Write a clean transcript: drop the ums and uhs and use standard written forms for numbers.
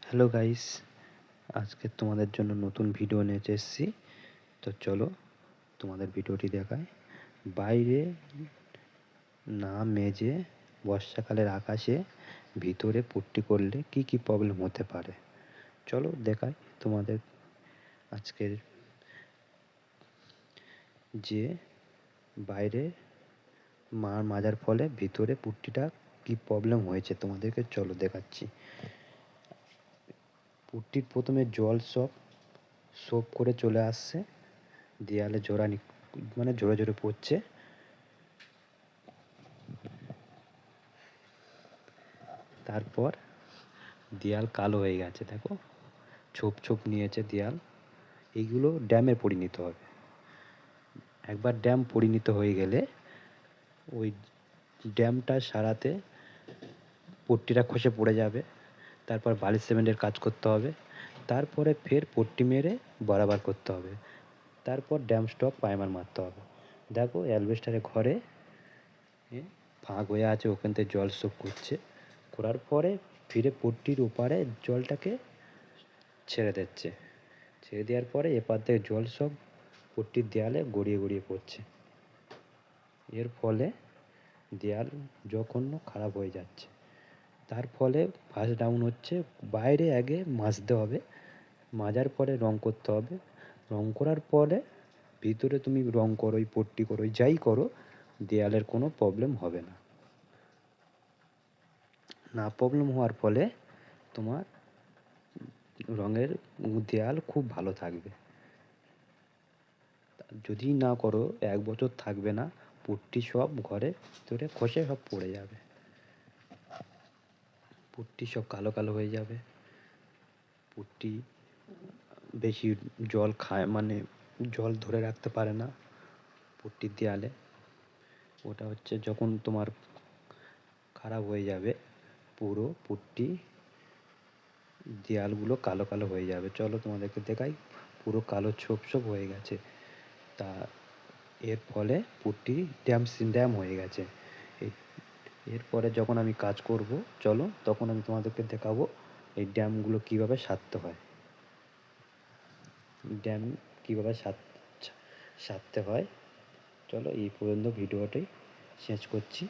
Hello guys, আজকে তোমাদের জন্য নতুন ভিডিও নিয়ে এসেছি। তো চলো তোমাদের ভিডিওটি দেখাই। বাইরে না মেজে বর্ষাকালের আকাশে ভিতরে পট্টি করলে কি কি প্রবলেম হতে পারে চলো দেখাই তোমাদের। আজকের যে বাইরে মাজার ফলে ভিতরে পুট্টিটা কি প্রবলেম হয়েছে তোমাদেরকে চলো দেখাচ্ছি। পুট্টির প্রথমে জল সব সোপ করে চলে আসছে, দেয়ালে জোড়ানি মানে জোরে জোরে পড়ছে। তারপর দেয়াল কালো হয়ে গেছে, দেখো ছোপ ছোপ নিয়েছে দেয়াল। এইগুলো ড্যামে পরিণত হবে। একবার ড্যাম পরিণত হয়ে গেলে ওই ড্যামটা সারাতে পট্টিটা খসে পড়ে যাবে। তারপর বালি সিমেন্টের কাজ করতে হবে, তারপরে ফের পট্টি মেরে বরাবর করতে হবে, তারপর ড্যাম স্টপ প্রাইমার মারতে হবে। দেখো অ্যালবেস্টারের ঘরে ফাঁক হয়ে আছে, ওখান থেকে জল সোপ করছে, করার পরে ফিরে পট্টির ওপারে জলটাকে ছেড়ে দিচ্ছে। ছেড়ে দেওয়ার পরে এপার থেকে জল সব পট্টির দেয়ালে গড়িয়ে গড়িয়ে পড়ছে। এর ফলে দেয়াল জঘন্য খারাপ হয়ে যাচ্ছে। তার ফলে ফার্স্ট ডাউন হচ্ছে, বাইরে আগে মাজতে হবে, মাজার পরে রং করতে হবে। রং করার পরে ভিতরে তুমি রং করোই পট্টি করোই যাই করো, দেয়ালের কোনো প্রবলেম হবে না। না প্রবলেম হওয়ার ফলে তোমার রঙের দেয়াল খুব ভালো থাকবে। যদি না করো 1 বছর থাকবে না, পুট্টি সব ঘরে ভিতরে খসে সব পড়ে যাবে, পুট্টি সব কালো কালো হয়ে যাবে। পুট্টি বেশি জল খায়, মানে জল ধরে রাখতে পারে না পুট্টির দেয়ালে। ওটা হচ্ছে যখন তোমার খারাপ হয়ে যাবে, পুরো পুট্টি দেয়ালগুলো কালো কালো হয়ে যাবে। চলো তোমাদেরকে দেখাই, পুরো কালো ছোপ ছোপ হয়ে গেছে। তা এর ফলে পুট্টি ড্যাম হয়ে গেছে। এরপরে যখন আমি কাজ করব চলো, তখন আমি তোমাদেরকে দেখাবো এই ড্যামগুলো কীভাবে সারতে হয়। ড্যাম কীভাবে সারতে হয় চলো, এই পর্যন্ত ভিডিওটি শেষ করছি।